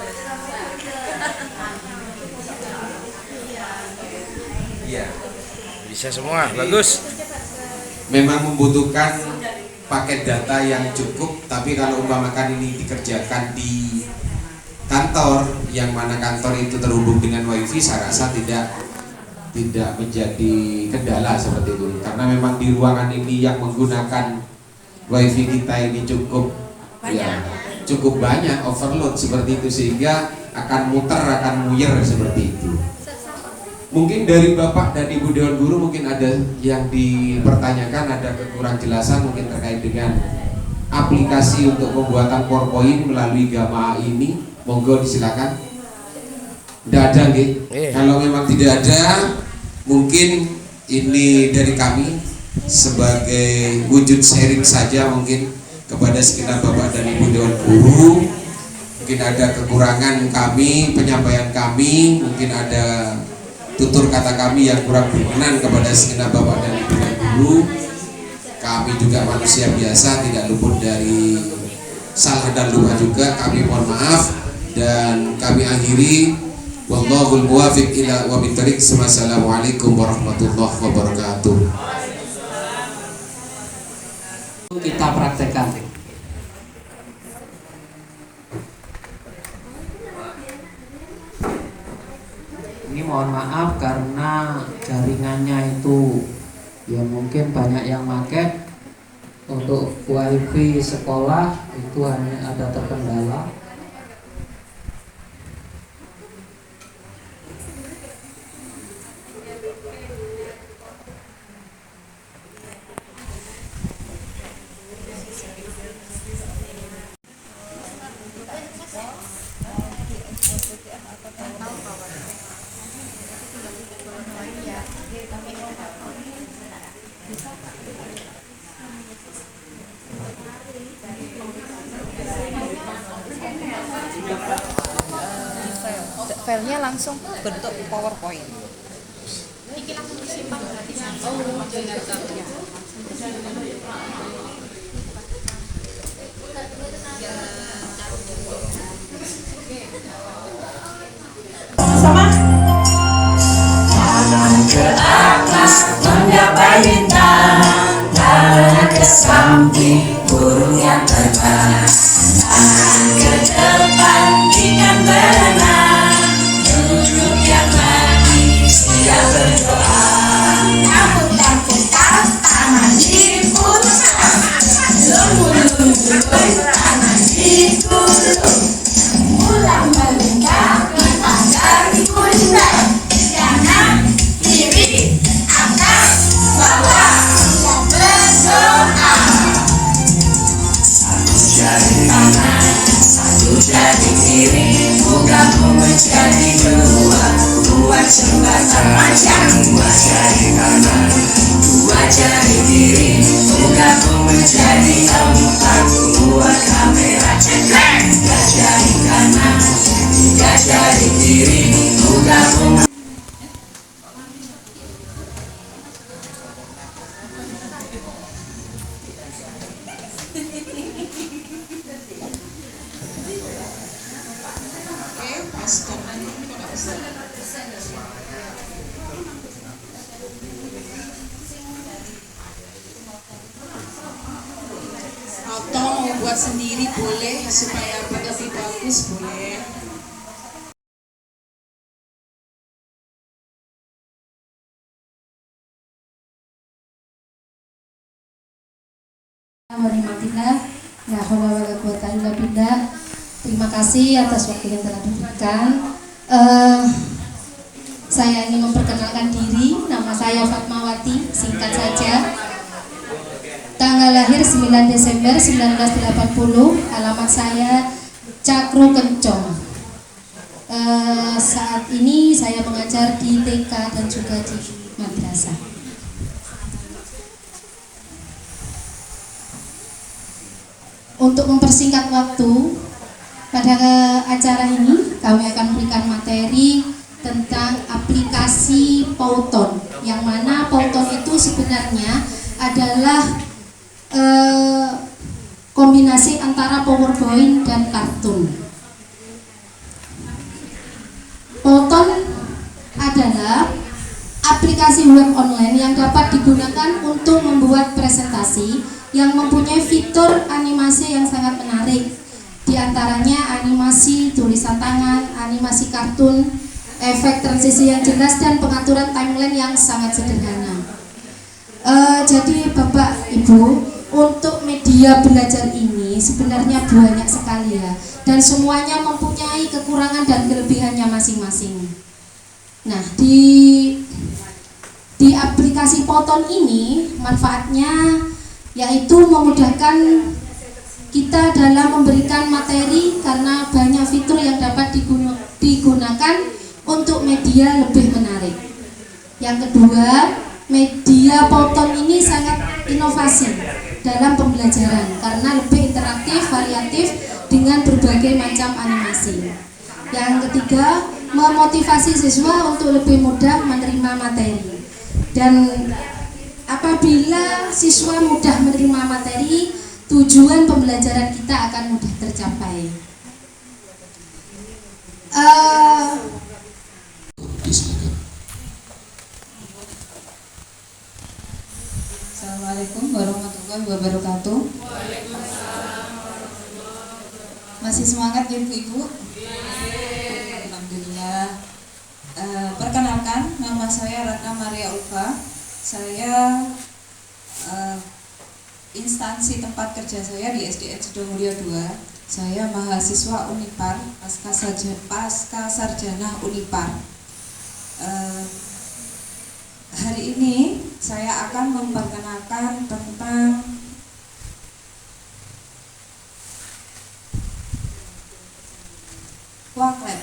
Iya. Bisa semua, bagus. Memang membutuhkan paket data yang cukup, tapi kalau umpamakan ini dikerjakan di kantor, yang mana kantor itu terhubung dengan wifi, saya rasa tidak menjadi kendala seperti itu. Karena memang di ruangan ini yang menggunakan wifi kita ini cukup banyak, overload seperti itu, sehingga akan muter, akan muyer seperti itu. Mungkin dari Bapak dan Ibu Dewan Guru mungkin ada yang dipertanyakan, ada kekurang jelasan mungkin terkait dengan aplikasi untuk pembuatan PowerPoint melalui Gamma AI ini. Monggo disilakan. Tidak ada, gitu. Kalau memang tidak ada, mungkin ini dari kami sebagai wujud sharing saja mungkin kepada segenap Bapak dan Ibu Dewan Guru. Mungkin ada kekurangan kami, penyampaian kami, mungkin ada tutur kata kami yang kurang berkenan kepada segenap Bapak dan Ibu Dewan Guru. Kami juga manusia biasa, tidak luput dari salah dan lupa juga. Kami mohon maaf dan kami akhiri. Wallahul muwafiq ila wa bitariq. Wassalamualaikum warahmatullahi wabarakatuh. Kita praktekkan. Ini mohon maaf karena jaringannya itu ya mungkin banyak yang pakai. Untuk wifi sekolah itu hanya ada terkendala. Filenya langsung Bentuk PowerPoint. ini langsung disimpan berarti. Sama. Tangan ke atas menggapai bintang, tangan ke samping burung yang terbang, tangan ke depan ikan berenang, duduk yang manis siap berdoa. Kamu tak putar tangan diputar, lumbu-lumbu tangan digulung, ulang melingkar pagar dikulitkan, kanan kiri atas bawah berdoa. buat sendiri boleh, supaya lebih bagus boleh. Warahmatullah, la haula wala quwata illa billah. Terima kasih atas waktu yang telah diberikan. Saya ingin memperkenalkan diri. Nama saya Fatmawati, singkat saja. Tanggal lahir 9 Desember 1980. Alamat saya Cakro Kencong. Saat ini saya mengajar di TK dan juga di madrasah. Untuk mempersingkat waktu, pada acara ini kami akan memberikan materi tentang aplikasi Pauton, yang mana Pauton itu sebenarnya adalah kombinasi antara PowerPoint dan kartun. Pauton adalah aplikasi web online yang dapat digunakan untuk membuat presentasi yang mempunyai fitur animasi yang sangat menarik. Di antaranya animasi tulisan tangan, animasi kartun, efek transisi yang jelas, dan pengaturan timeline yang sangat sederhana. Jadi Bapak Ibu, untuk media belajar ini sebenarnya banyak sekali ya, dan semuanya mempunyai kekurangan dan kelebihannya masing-masing. Nah, di aplikasi Pauton ini manfaatnya yaitu memudahkan kita dalam memberikan materi karena banyak fitur yang dapat digunakan untuk media lebih menarik. Yang kedua, media Pauton ini sangat inovasi dalam pembelajaran karena lebih interaktif, variatif dengan berbagai macam animasi. Yang ketiga, memotivasi siswa untuk lebih mudah menerima materi. Dan apabila siswa mudah menerima materi, tujuan pembelajaran kita akan mudah tercapai. Assalamualaikum warahmatullahi wabarakatuh. Masih semangat ya Bu-Ibu? Alhamdulillah. Perkenalkan, nama saya Ratna Maria Ulfa. Saya instansi tempat kerja saya di SDN Sidomulyo 2. Saya mahasiswa Unipar, pasca sarjana Unipar. Hari ini saya akan memperkenalkan tentang Waklab.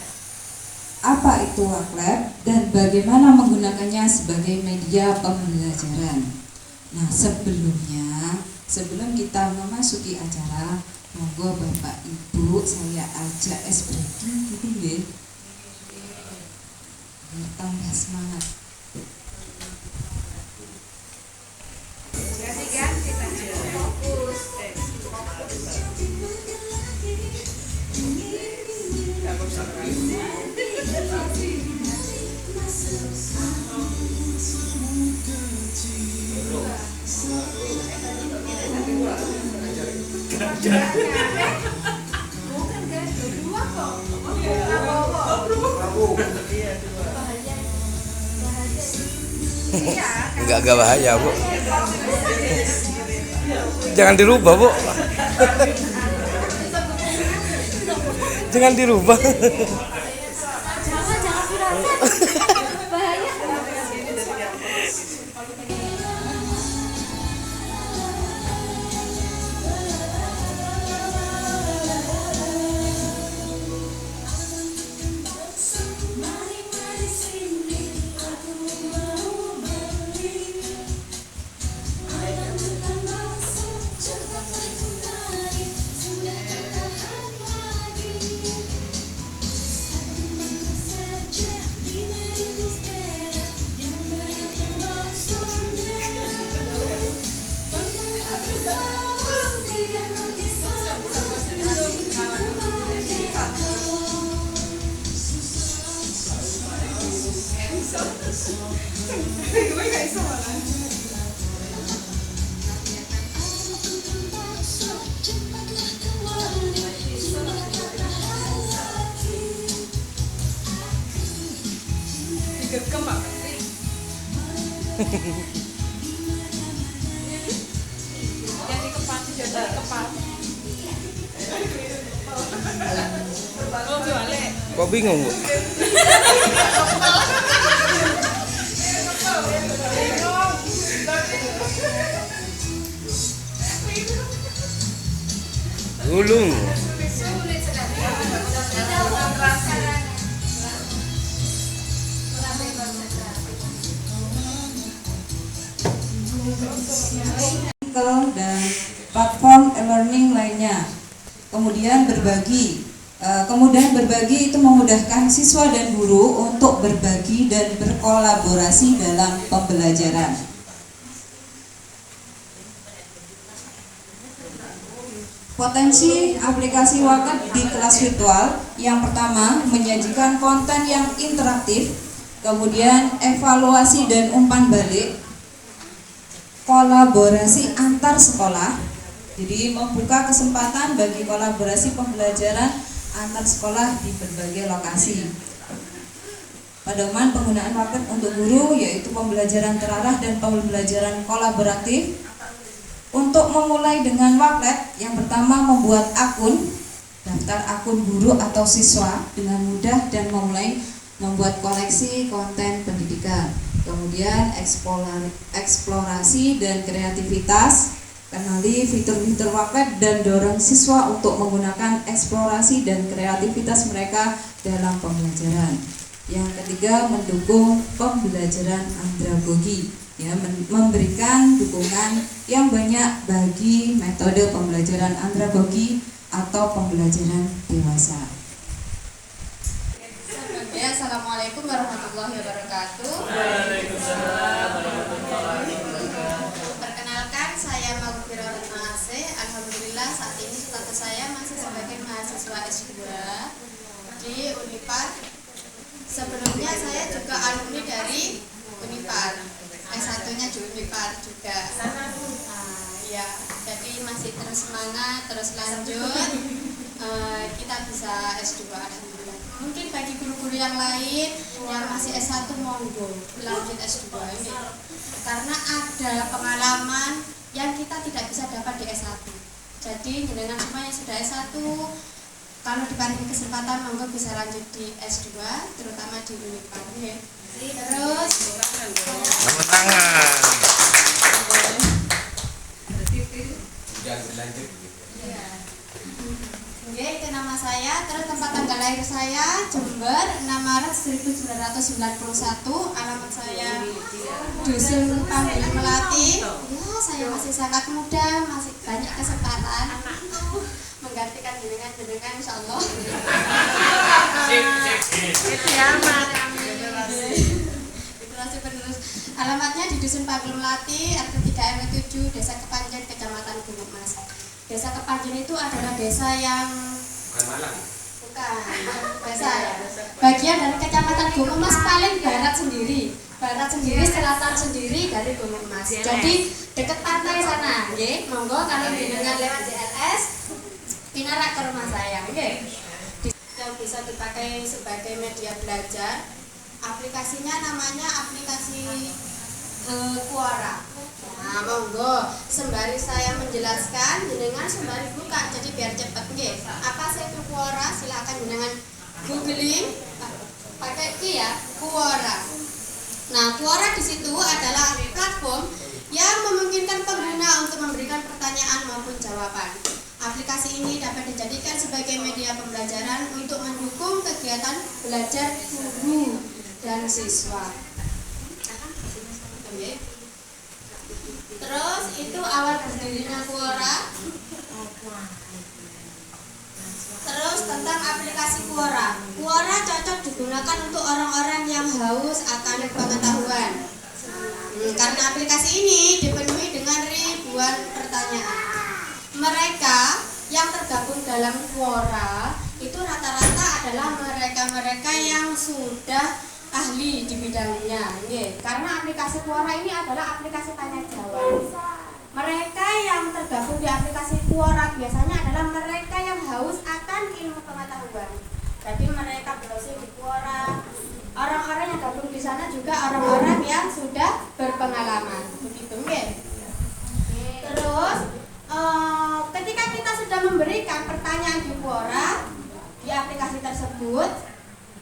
Apa itu Waklab dan bagaimana menggunakannya sebagai media pembelajaran? Nah, sebelum kita memasuki acara, monggo Bapak Ibu saya ajak es breaking gitu ya, biar tambah semangat. Enggak bahaya Bu, jangan dirubah Bu, jangan dirubah. Jadi kepat, jadi kepat. Oh, balik. Kok bingung, Bu? Gulung. Dan platform e-learning lainnya. Kemudian berbagi. Kemudian berbagi itu memudahkan siswa dan guru untuk berbagi dan berkolaborasi dalam pembelajaran. Potensi aplikasi Waket di kelas virtual. Yang pertama, menyajikan konten yang interaktif, kemudian evaluasi dan umpan balik, kolaborasi antar sekolah. Jadi membuka kesempatan bagi kolaborasi pembelajaran antar sekolah di berbagai lokasi. Pedoman penggunaan Waket untuk guru yaitu pembelajaran terarah dan pembelajaran kolaboratif. Untuk memulai dengan Waket, yang pertama membuat akun, daftar akun guru atau siswa dengan mudah dan memulai membuat koleksi konten pendidikan. Kemudian eksplorasi dan kreativitas, kenali fitur-fitur Waket dan dorong siswa untuk menggunakan eksplorasi dan kreativitas mereka dalam pembelajaran. Yang ketiga, mendukung pembelajaran andragogi, ya, memberikan dukungan yang banyak bagi metode pembelajaran andragogi atau pembelajaran dewasa. Ya, Assalamualaikum warahmatullahi wabarakatuh. Perkenalkan, saya Maghfirah Retna Aceh. Alhamdulillah saat ini status saya masih sebagai mahasiswa S2 di Unipar. Sebelumnya saya juga alumni dari Unipar. S1-nya di Unipar juga. Ya, jadi masih terus semangat, terus lanjut. Kita bisa S2 alhamdulillah. Mungkin bagi guru-guru yang lain yang masih S1 monggo lanjut S2 ini. Karena ada pengalaman yang kita tidak bisa dapat di S1. Jadi jenengan semua yang sudah S1 kalau dibanding kesempatan monggo bisa lanjut di S2 terutama di Unipar. Terus Tepuk tangan. Udah berlanjut. Iya. Oke, itu nama saya. Terus tempat tanggal lahir saya Jember, 6 Maret 1991. Alamat saya Dusun Panggil Melati. Ya, saya masih sangat muda, masih banyak kesempatan menggantikan jenengan insyaallah. Itu amat. Itu masih penerus. Alamatnya di Dusun Panggil Melati, RT 3 RW 7, Desa Kepanjen, Kecamatan Gunung Mas. Desa Kepanjen itu adalah desa yang Bukan Malang. bukan desa ya. Bagian dari Kecamatan Gunung Mas paling barat sendiri, selatan sendiri dari Gunung Mas. Jadi dekat pantai sana, nggih. Monggo kalau jenengan lewat JLS pinarak ke rumah saya, nggih. Yang bisa dipakai sebagai media belajar. Aplikasinya namanya aplikasi Quora. Nah, monggo sembari saya menjelaskan, jenengan sembari buka, jadi biar cepat nggih. Apa sih itu Quora? Silakan jenengan googling pakai Q ya, Quora. Nah, Quora di situ adalah platform yang memungkinkan pengguna untuk memberikan pertanyaan maupun jawaban. Aplikasi ini dapat dijadikan sebagai media pembelajaran untuk mendukung kegiatan belajar guru dan siswa. Terus itu awal berdirinya Quora. Terus tentang aplikasi Quora. Quora cocok digunakan untuk orang-orang yang haus akan pengetahuan. Karena aplikasi ini dipenuhi dengan ribuan pertanyaan. Mereka yang tergabung dalam Quora itu rata-rata adalah mereka-mereka yang sudah ahli di bidangnya, karena aplikasi Quora ini adalah aplikasi tanya jawab. Mereka yang tergabung di aplikasi Quora biasanya adalah mereka yang haus akan ilmu pengetahuan. Jadi mereka browsing di Quora. Orang-orang yang gabung di sana juga orang-orang yang sudah berpengalaman. tersebut,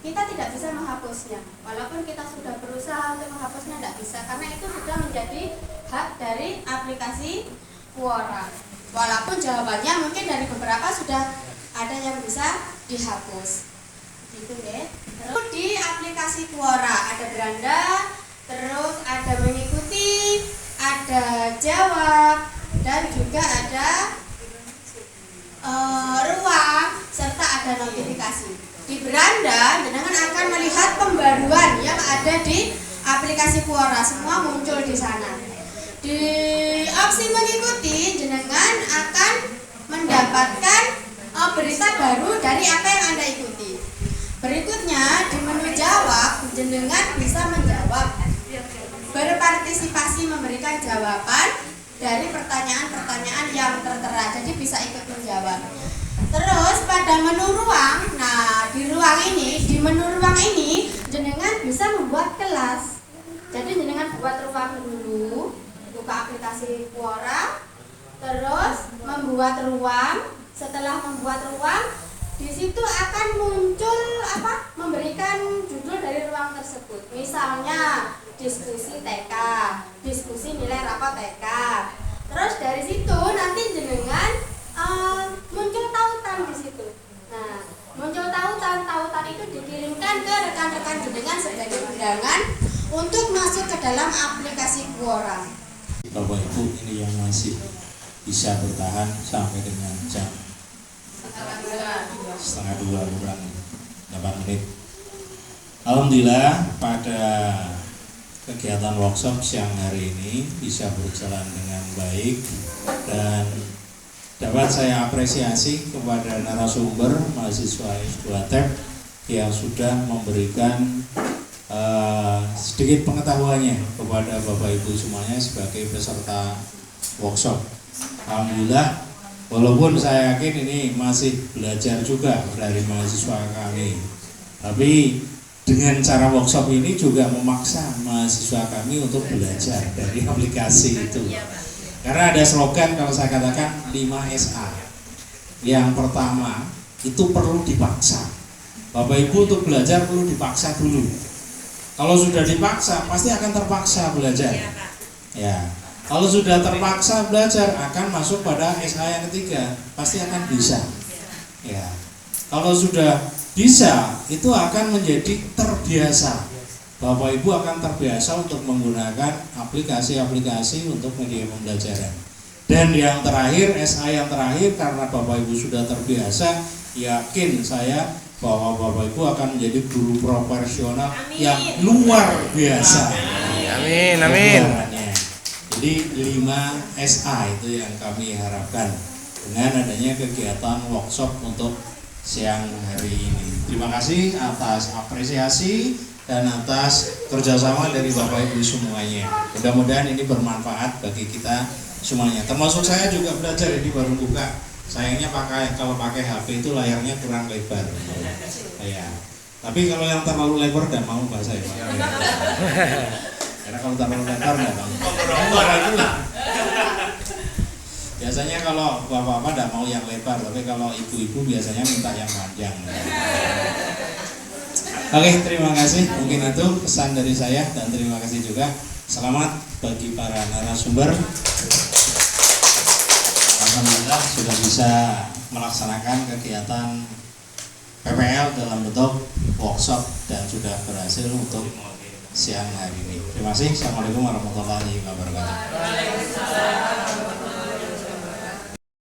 kita tidak bisa menghapusnya. Walaupun kita sudah berusaha untuk menghapusnya, tidak bisa, karena itu sudah menjadi hak dari aplikasi Quora. Walaupun jawabannya mungkin dari beberapa sudah ada yang bisa dihapus. Gitu ya. Terus di aplikasi Quora ada beranda, terus ada mengikuti, ada jawab, dan juga ada ruang, serta ada notifikasi. Di beranda, jenengan akan melihat pembaruan yang ada di aplikasi Quora, semua muncul di sana. Di opsi mengikuti, jenengan akan mendapatkan berita baru dari apa yang Anda ikuti. Berikutnya, di menu jawab, jenengan bisa menjawab, berpartisipasi memberikan jawaban dari pertanyaan-pertanyaan yang tertera, jadi bisa ikut menjawab. Terus pada menu ruang, nah di menu ruang ini jenengan bisa membuat kelas. Jadi jenengan buat ruang dulu, buka aplikasi Quora, terus membuat ruang. Setelah membuat ruang, di situ akan muncul memberikan judul dari ruang tersebut. Misalnya diskusi TK, diskusi nilai rapot TK. Terus dari situ nanti jenengan muncul tautan di situ. Nah, muncul tautan itu dikirimkan ke rekan-rekan jenengan sebagai undangan untuk masuk ke dalam aplikasi Quora. Bapak Ibu ini yang masih bisa bertahan sampai dengan jam setengah dua kurang 8 menit. Alhamdulillah pada kegiatan workshop siang hari ini bisa berjalan dengan baik dan dapat saya apresiasi kepada narasumber mahasiswa S2 TEP yang sudah memberikan sedikit pengetahuannya kepada Bapak Ibu semuanya sebagai peserta workshop. Alhamdulillah, walaupun saya yakin ini masih belajar juga dari mahasiswa kami, tapi dengan cara workshop ini juga memaksa mahasiswa kami untuk belajar dari aplikasi itu. Karena ada slogan kalau saya katakan 5SA. Yang pertama itu perlu dipaksa. Bapak Ibu untuk belajar perlu dipaksa dulu. Kalau sudah dipaksa pasti akan terpaksa belajar. Ya. Kalau sudah terpaksa belajar akan masuk pada SA yang ketiga, pasti akan bisa. Ya. Kalau sudah bisa, itu akan menjadi terbiasa. Bapak Ibu akan terbiasa untuk menggunakan aplikasi-aplikasi untuk media pembelajaran. Dan yang terakhir, SA yang terakhir, karena Bapak Ibu sudah terbiasa, yakin saya bahwa Bapak Ibu akan menjadi guru profesional yang luar biasa. Amin, amin. Jadi 5 SA itu yang kami harapkan dengan adanya kegiatan workshop untuk siang hari ini. Terima kasih atas apresiasi dan atas kerjasama dari Bapak Ibu semuanya. Mudah-mudahan ini bermanfaat bagi kita semuanya. Termasuk saya juga belajar, ini baru buka. Sayangnya kalau pakai HP itu layarnya kurang lebar. Ya. Tapi kalau yang terlalu lebar dan mau bahasa ya. Karena kalau terlalu lebar nggak mau. Biasanya kalau bapak-bapak tidak mau yang lebar, tapi kalau ibu-ibu biasanya minta yang panjang. Oke, terima kasih. Mungkin itu pesan dari saya dan terima kasih juga. Selamat bagi para narasumber. Alhamdulillah sudah bisa melaksanakan kegiatan PPL dalam bentuk workshop dan sudah berhasil untuk siang hari ini. Terima kasih. Assalamualaikum warahmatullahi wabarakatuh.